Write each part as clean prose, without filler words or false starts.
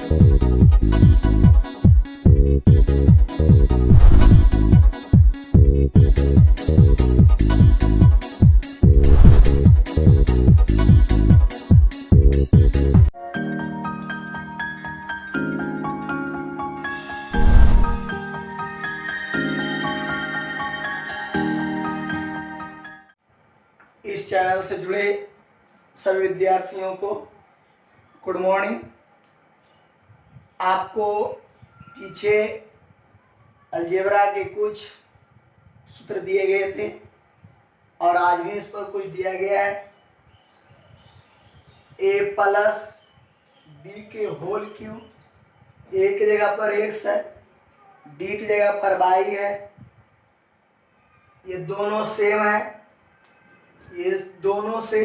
इस चैनल से जुड़े सभी विद्यार्थियों को गुड मॉर्निंग। आपको पीछे अलजेब्रा के कुछ सूत्र दिए गए थे और आज भी इस पर कुछ दिया गया है। a प्लस बी के होल क्यूब, a की जगह पर x है, b की जगह पर y है। ये दोनों सेम है, ये दोनों से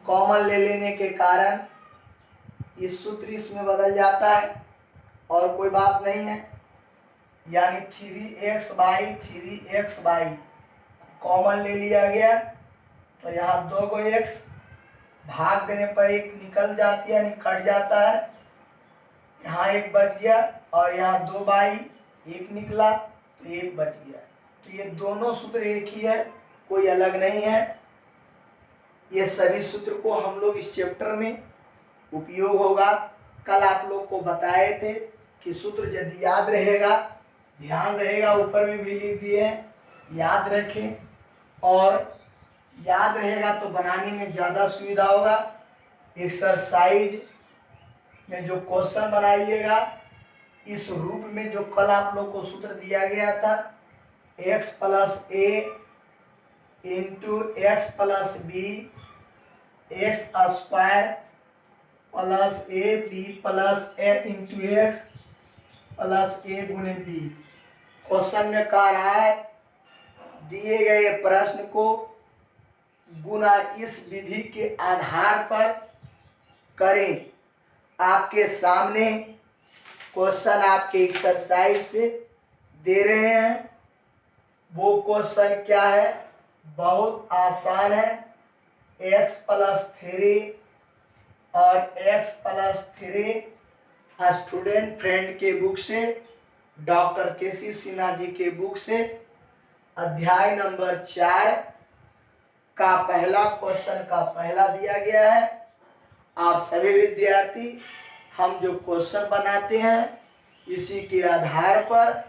कॉमन ले लेने के कारण इस सूत्र इसमें बदल जाता है और कोई बात नहीं है। यानी 3xy कॉमन ले लिया गया तो यहाँ 2 को x भाग देने पर एक निकल जाती है, यानी कट जाता है। यहाँ एक बच गया और यहाँ 2y एक निकला तो एक बच गया। तो ये दोनों सूत्र एक ही है, कोई अलग नहीं है। ये सभी सूत्र को हम लोग इस चैप्टर में उपयोग होगा। कल आप लोग को बताए थे कि सूत्र यदि याद रहेगा, ध्यान रहेगा, ऊपर में भी लिख दिए हैं, याद रखें और याद रहेगा तो बनाने में ज़्यादा सुविधा होगा। एक्सरसाइज में जो क्वेश्चन बनाइएगा इस रूप में जो कल आप लोग को सूत्र दिया गया था, x plus a into x plus b x square plus a b plus a into x plus a गुने बी। क्वेश्चन में कह रहा है दिए गए प्रश्न को गुना इस विधि के आधार पर करें। आपके सामने क्वेश्चन आपके एक्सरसाइज से दे रहे हैं। वो क्वेश्चन क्या है? बहुत आसान है। x प्लस 3 और x प्लस 3 स्टूडेंट फ्रेंड के बुक से, डॉक्टर केसी सिन्हा जी के बुक से अध्याय नंबर 4 का पहला क्वेश्चन का पहला दिया गया है। आप सभी विद्यार्थी हम जो क्वेश्चन बनाते हैं इसी के आधार पर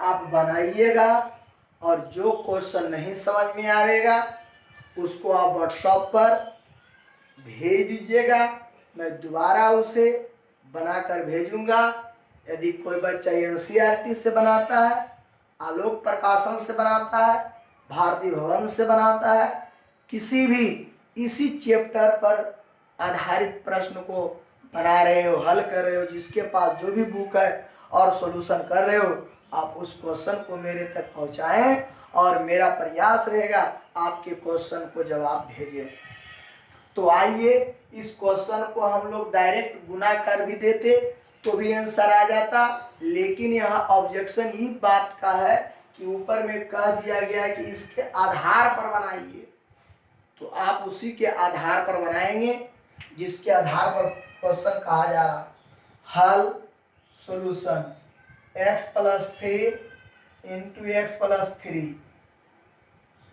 आप बनाइएगा और जो क्वेश्चन नहीं समझ में आएगा उसको आप व्हाट्सएप पर भेज दीजिएगा। मैं दोबारा उसे बनाकर भेजूंगा। यदि कोई बच्चा एनसीईआरटी से बनाता है, आलोक प्रकाशन से बनाता है, भारतीय भवन से बनाता है, किसी भी इसी चैप्टर पर आधारित प्रश्न को बना रहे हो, हल कर रहे हो, जिसके पास जो भी बुक है और सॉल्यूशन कर रहे हो, आप उस क्वेश्चन को मेरे तक पहुंचाएं और मेरा प्रयास रहेगा आपके क्वेश्चन को जवाब भेजें। तो आइए इस क्वेश्चन को हम लोग डायरेक्ट गुना कर भी देते तो भी आंसर आ जाता, लेकिन यहाँ ऑब्जेक्शन ही बात का है कि ऊपर में कह दिया गया कि इसके आधार पर बनाइए। तो आप उसी के आधार पर बनाएंगे जिसके आधार पर क्वेश्चन कहा जा रहा। हल solution x plus 3 into x plus 3।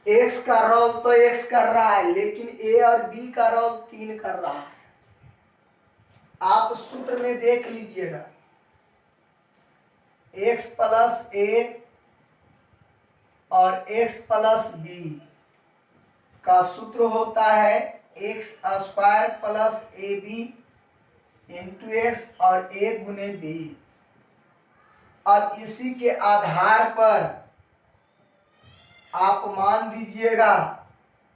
x का रोल तो x कर रहा है, लेकिन a और b का रोल 3 कर रहा है। आप सूत्र में देख लीजिएगा, x प्लस a और x प्लस b का सूत्र होता है x square plus a b into x और ए गुने बी। अब इसी के आधार पर आप मान दीजिएगा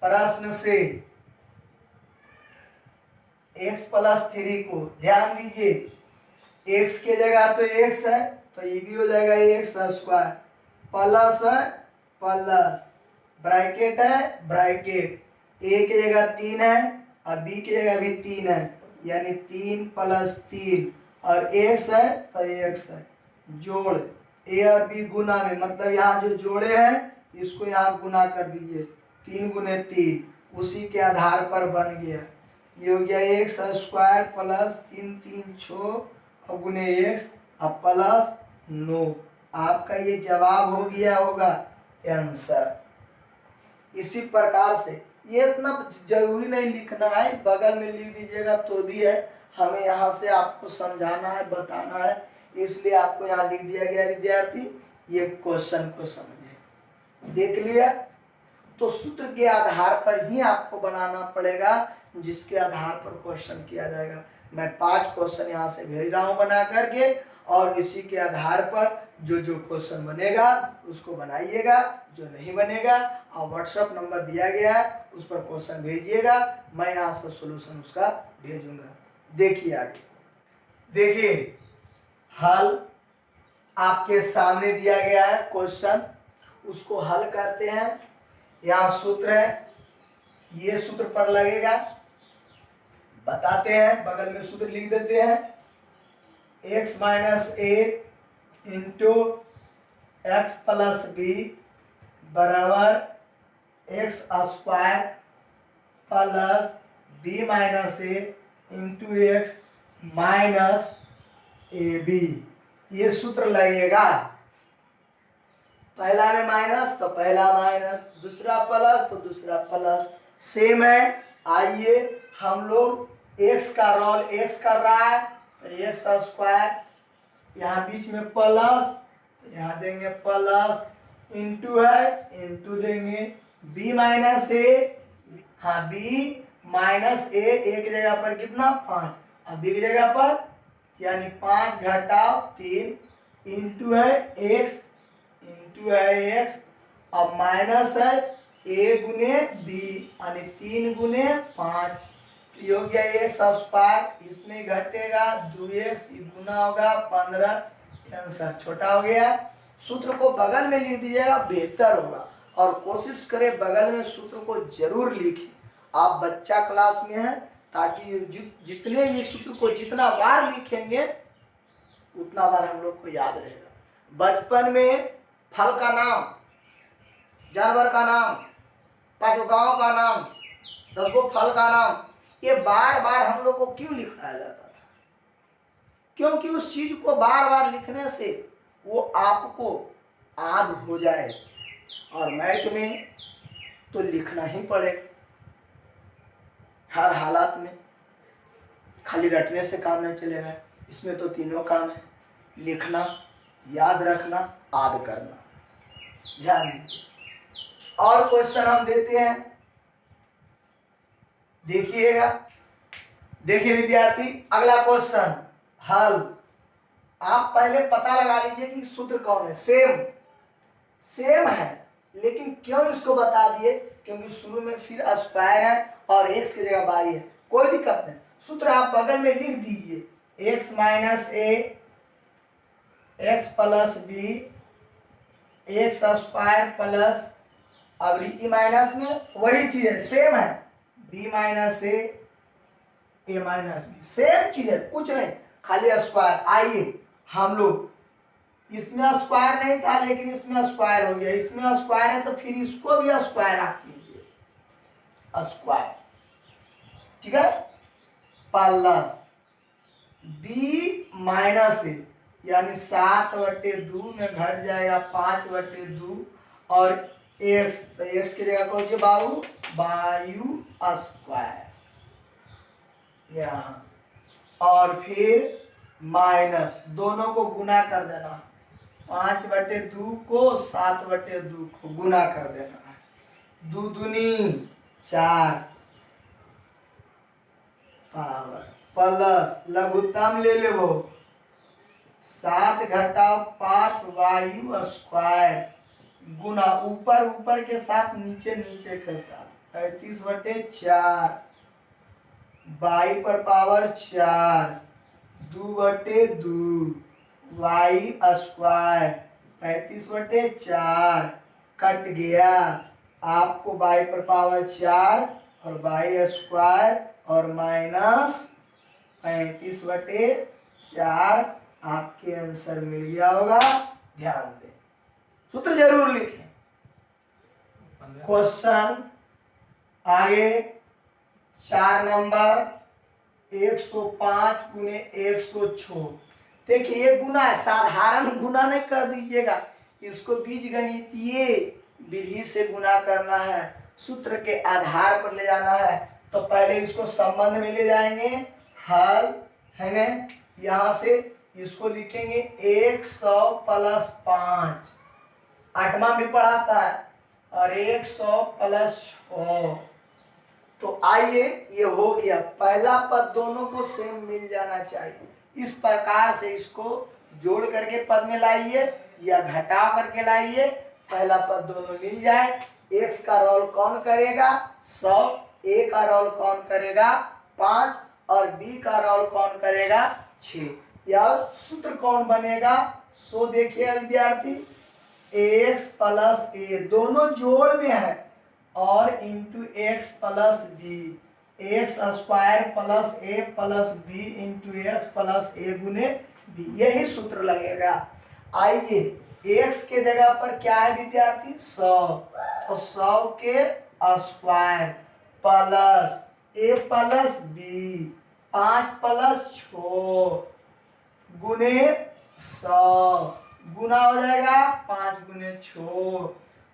प्रश्न से x प्लस 3 को। ध्यान दीजिए, x के जगह तो x है तो ये भी हो जाएगा x square plus plus bracket है ब्रैकेट, a की जगह 3 है और b की जगह भी 3 है, यानी 3 प्लस 3 और x है तो x है। जोड़ a और b गुना में, मतलब यहाँ जो जोड़े हैं इसको यहाँ गुना कर दीजिए, 3 गुने 3 उसी के आधार पर बन गया। ये हो गया एक्स स्क्वायर प्लस 3 3 6 और गुने एक्स और प्लस 9। आपका ये जवाब हो गया होगा आंसर। इसी प्रकार से ये इतना जरूरी नहीं लिखना है, बगल में लिख दीजिएगा तो भी है, हमें यहाँ से आपको समझाना है, बताना है, इसलिए आपको यहाँ लिख दिया गया विद्यार्थी। ये क्वेश्चन को समझे, देख लिया। तो सूत्र के आधार पर ही आपको बनाना पड़ेगा, जिसके आधार पर क्वेश्चन किया जाएगा। मैं 5 क्वेश्चन यहाँ से भेज रहा हूँ बना करके, और इसी के आधार पर जो जो क्वेश्चन बनेगा उसको बनाइएगा, जो नहीं बनेगा और व्हाट्सएप नंबर दिया गया है उस पर क्वेश्चन भेजिएगा, मैं यहाँ से सॉल्यूशन उसका भेजूंगा। देखिए आगे, देखिए हल आपके सामने दिया गया है क्वेश्चन, उसको हल करते हैं। यहाँ सूत्र है, ये सूत्र पर लगेगा, बताते हैं, बगल में सूत्र लिख देते हैं। x minus a into x plus b बराबर x square plus b minus a into x minus a b, ये सूत्र लगेगा। पहला में माइनस तो पहला माइनस, दूसरा प्लस तो दूसरा प्लस, सेम है। आइए हम लोग एक्स का रोल एक्स कर रहा है तो एक्स स्क्वायर, यहाँ बीच में प्लस तो यहाँ देंगे प्लस, इंटू है इंटू देंगे बी माइनस ए, हाँ बी माइनस ए, एक जगह पर कितना 5, अब बी की जगह पर यानी 5 घटाओ 3, इंटू है एक्स, इंटू है एक्स, अब माइनस है ए गुने बी यानी 3 गुने 5, ये हो गया एक्स स्क्वायर, इसमें घटेगा 2x, गुना होगा 15, आंसर छोटा हो गया। सूत्र को बगल में लिख दीजिएगा, बेहतर होगा, और कोशिश करें बगल में सूत्र को जरूर लिखें। आप बच्चा क्लास में हैं, ताकि जितने भी सूत्र को जितना बार लिखेंगे उतना बार हम लोग को याद रहेगा। बचपन में फल का नाम, जानवर का नाम, 5 गाँव का नाम, 10 फल का नाम, ये बार बार हम लोग को क्यों लिखाया जाता था? क्योंकि उस चीज को बार बार लिखने से वो आपको याद हो जाए, और मैथ में तो लिखना ही पड़ेगा हर हालात में, खाली रटने से काम नहीं चलेगा। इसमें तो तीनों काम है, लिखना, याद रखना, याद करना। ध्यान दीजिए। और क्वेश्चन हम देते हैं, देखिएगा। देखिए विद्यार्थी, अगला क्वेश्चन हल। आप पहले पता लगा लीजिए कि सूत्र कौन है। सेम है, लेकिन क्यों इसको बता दिए? क्योंकि शुरू में फिर स्क्वायर है और एक्स की जगह बाई है, कोई दिक्कत नहीं। सूत्र आप बगल में लिख दीजिए, x minus a x plus b x square plus, अब ई माइनस में वही चीज है, सेम है, b minus a minus b, same चीज है, कुछ नहीं, खाली स्क्वायर। आइए हम लोग, इसमें स्क्वायर नहीं था लेकिन इसमें स्क्वायर हो गया, इसमें स्क्वायर है तो फिर इसको भी स्क्वायर आप कीजिए, स्क्वायर, ठीक है, प्लस बी माइनस ए यानी 7/2 में घट जाएगा 5/2, और एक्स, तो एक्स की जगह कौन बाबू, वायु स्क्वायर यहाँ, और फिर माइनस, दोनों को गुना कर देना, 5/2 को 7/2 को गुना कर देना है, 2 दूनी 4 पावर, प्लस लघुत्तम ले ले वो 7 घटाओ 5 वायु स्क्वायर, गुना ऊपर के साथ नीचे के साथ 35/4, बाई पर पावर 4, 2/2 वाई स्क्वायर, 35/4 कट गया, आपको बाई पर पावर 4 और बाई स्क्वायर और माइनस 35/4 आपके आंसर मिल गया होगा। ध्यान दें, सूत्र जरूर लिखें। क्वेश्चन आगे 4 नंबर, 105 गुने 106, देखिए ये गुना है, साधारण गुना नहीं कर दीजिएगा, इसको बीजगणितीय विधि से गुना करना है, सूत्र के आधार पर ले जाना है। तो पहले इसको संबंध में ले जाएंगे, हल है ना, यहाँ से इसको लिखेंगे 100 प्लस 5, 8वां भी पढ़ाता है, और 100 प्लस 6। तो आइए ये हो गया, पहला पद दोनों को सेम मिल जाना चाहिए। इस प्रकार से इसको जोड़ करके पद में लाइए या घटा करके लाइए, पहला पद दोनों मिल जाए। x का रोल कौन करेगा 100, a का रोल कौन करेगा 5 और b का रोल कौन करेगा 6। यह सूत्र कौन बनेगा, सो देखिए विद्यार्थी, x प्लस ए दोनों जोड़ में है और into x plus b, x square plus a plus b into x plus a गुने बी, यही सूत्र लगेगा। आइए एक्स के जगह पर क्या है विद्यार्थी 100, तो 100 के square plus a plus B 5 plus 6 गुने 100, गुना हो जाएगा 5 गुने 6।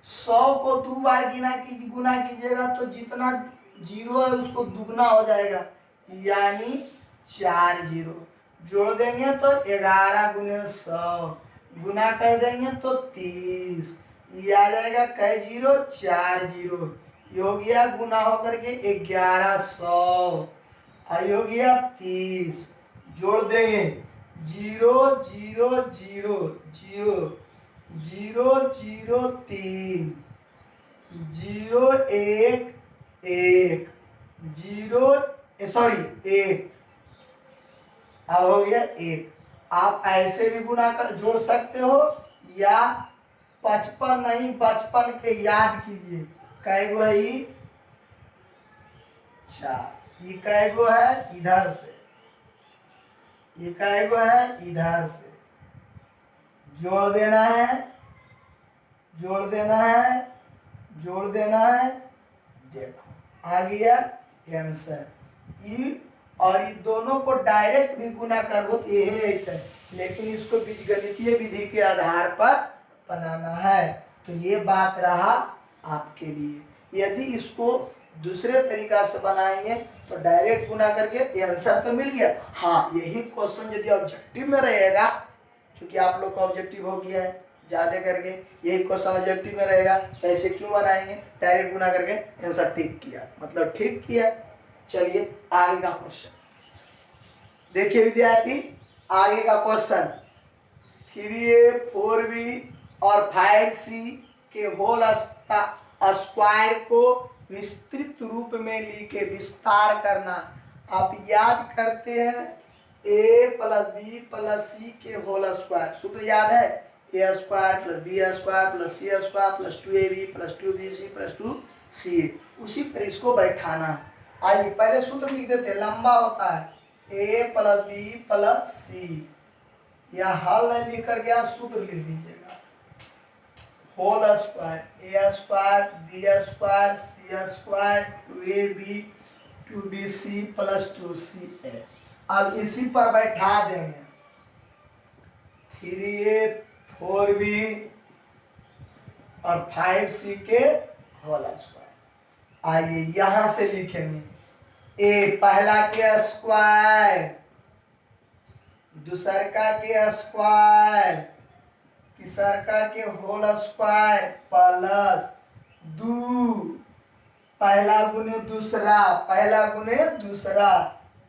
100 को 2 बार गुना कीजिएगा तो जितना जीरो है उसको दुगना हो जाएगा, यानी 4 जीरो। जोड़ देंगे तो 11 गुने 100, गुना कर देंगे तो 30, ये आ जाएगा कई जीरो 4 जीरो, ये हो गया गुना होकर के 1100, और हो गया 30। जोड़ देंगे 0 0 0 0 0 0 3 0 1 1 0 सॉरी 1, अब हो गया 1। आप ऐसे भी गुना कर जोड़ सकते हो, या 55 नहीं 55 के याद कीजिए, कै गो है 4, ये कै गो है इधर से, ये कै गो है इधर से, जोड़ देना है, जोड़ देना है, जोड़ देना है, देखो आ गया आंसर। ई और इन दोनों को डायरेक्ट भी गुना करो तो यही रहता है, लेकिन इसको बीजगणितीय विधि के आधार पर बनाना है। तो ये बात रहा आपके लिए। यदि इसको दूसरे तरीका से बनाएंगे तो डायरेक्ट गुना करके आंसर तो मिल गया। हाँ, यही क्वेश्चन यदि ऑब्जेक्टिव में रहेगा, क्योंकि आप लोग का ऑब्जेक्टिव हो गया है ज्यादा करके, यही क्वेश्चन ऑब्जेक्टिव में रहेगा तो ऐसे क्यों बनाएंगे, डायरेक्ट गुना करके आंसर ठीक किया, मतलब ठीक किया। चलिए आगे का क्वेश्चन देखिए विद्यार्थी, आगे का क्वेश्चन 3a 4b और 5c के होल स्क्वायर को विस्तृत रूप में लिखे विस्तार करना। आप याद करते हैं a plus b plus c के होल स्क्वायर, सूत्र याद है, a square plus b square plus c square plus 2ab plus 2bc plus 2c, उसी पर इसको बैठाना। आइए पहले सूत्र लिख देते हैं, लंबा होता है a plus b plus c, या हल नहीं लिख कर गया सूत्र लिख दीजिएगा, whole square a square b square c square 2ab 2bc plus 2ca। अब इसी पर बैठा देंगे 3a 4b और 5c के होल स्क्वायर। आइए यहां से लिखेंगे ए पहला के स्क्वायर, दूसरका के स्क्वायर, तीसरका के होल स्क्वायर प्लस 2 पहला गुने दूसरा, पहला गुने दूसरा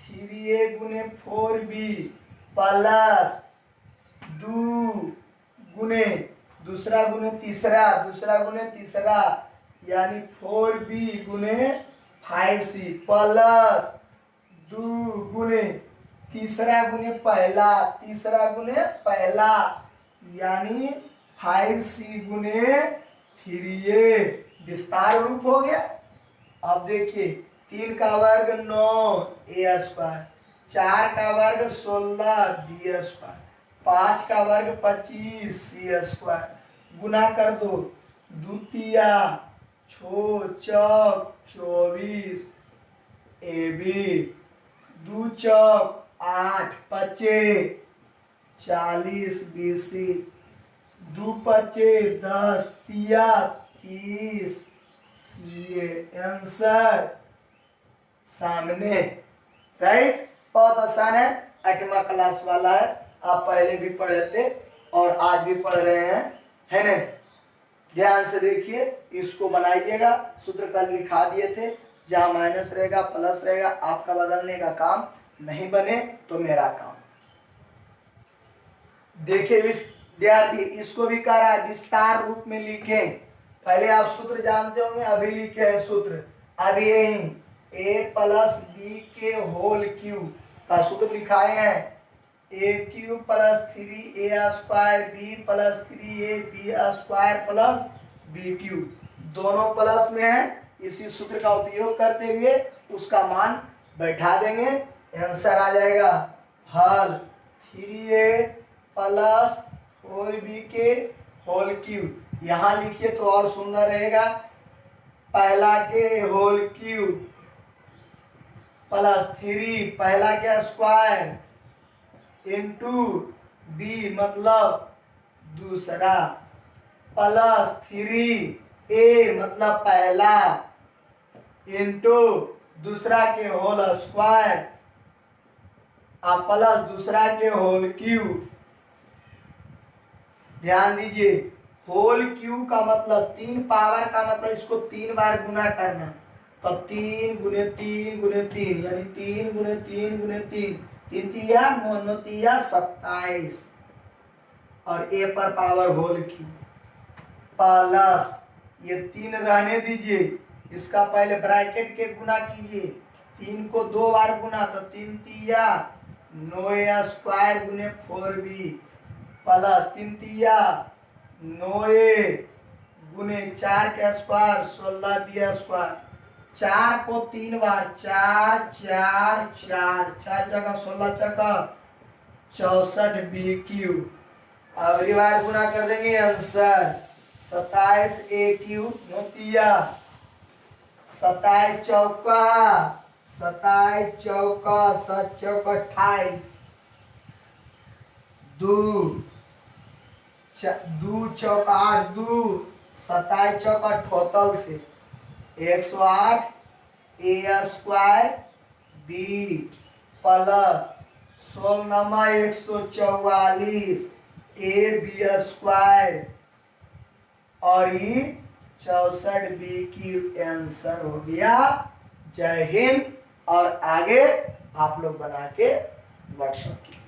3a गुने 4b प्लस 2 गुने दूसरा गुने तीसरा, दूसरा गुने तीसरा, यानी 4b गुने 5c प्लस 2 गुने तीसरा गुने पहला, तीसरा गुने पहला, यानी 5c गुने 3a, विस्तार रूप हो गया। अब देखिए 3 का वर्ग 9 ए स्क्वायर, 4 का वर्ग 16 बी स्क्वायर, 5 का वर्ग 25 सी स्क्वायर, गुना कर दो, द्वितीया छो चौक 24 ए बी, 2 चौक 8 पचे 40 BC, 2 पचे 10, तिया 30, CA आंसर सामने। राइट, बहुत आसान है, 8वां क्लास वाला है, आप पहले भी पढ़े थे और आज भी पढ़ रहे हैं, है ना। ध्यान से देखिए, इसको बनाइएगा, सूत्र कल लिखा दिए थे, जहां माइनस रहेगा प्लस रहेगा, आपका बदलने का काम नहीं बने तो मेरा काम। देखिए विद्यार्थी, इसको भी कह रहा है विस्तार रूप में लिखें। पहले आप सूत्र जानते होंगे, अभी लिखे हैं सूत्र। अब यही a प्लस बी के होल क्यूब का सूत्र लिखाए हैं, a cube plus 3a square b plus 3ab square plus b cube, दोनों प्लस में है। इसी सूत्र का उपयोग करते हुए उसका मान बैठा देंगे, आंसर आ जाएगा हल 3a प्लस 4b के होल क्यूब। यहाँ लिखिए तो और सुंदर रहेगा, पहला के होल क्यूब प्लस 3 पहला के स्क्वायर इनटू बी मतलब दूसरा प्लस 3a मतलब पहला इनटू दूसरा के होल स्क्वायर प्लस दूसरा के होल क्यूब। ध्यान दीजिए, होल क्यूब का मतलब 3 पावर का मतलब इसको 3 बार गुना करना, तब 3 गुने 3 गुने 3 यानी 3 गुने 3 गुने 3, 3 तिया 9 तिया 27 और a पर पावर होल क्यूब प्लस ये 3 रहने दीजिए, इसका पहले ब्रैकेट के गुना कीजिए, 3 को 2 बार गुना तो 3 तिया 9a स्क्वायर गुने 4b प्लस 3 तिया 9a गुने 4 के स्क्वायर 16b स्क्वायर, 4 को 3 बार 4 4 4 4 जगह 16 जगह 64b क्यूब। अगली बार गुना कर देंगे, आंसर 27a क्यूब 9 तिया 27 चौका 27 चौका 7 चौका 28, 2 चौका 8 2 27 चौका टोटल से 108 a square b plus 16 144 ab square और ये 64b की आंसर हो गया। जय हिंद, और आगे आप लोग बना के व्हाट्सएप कीजिए।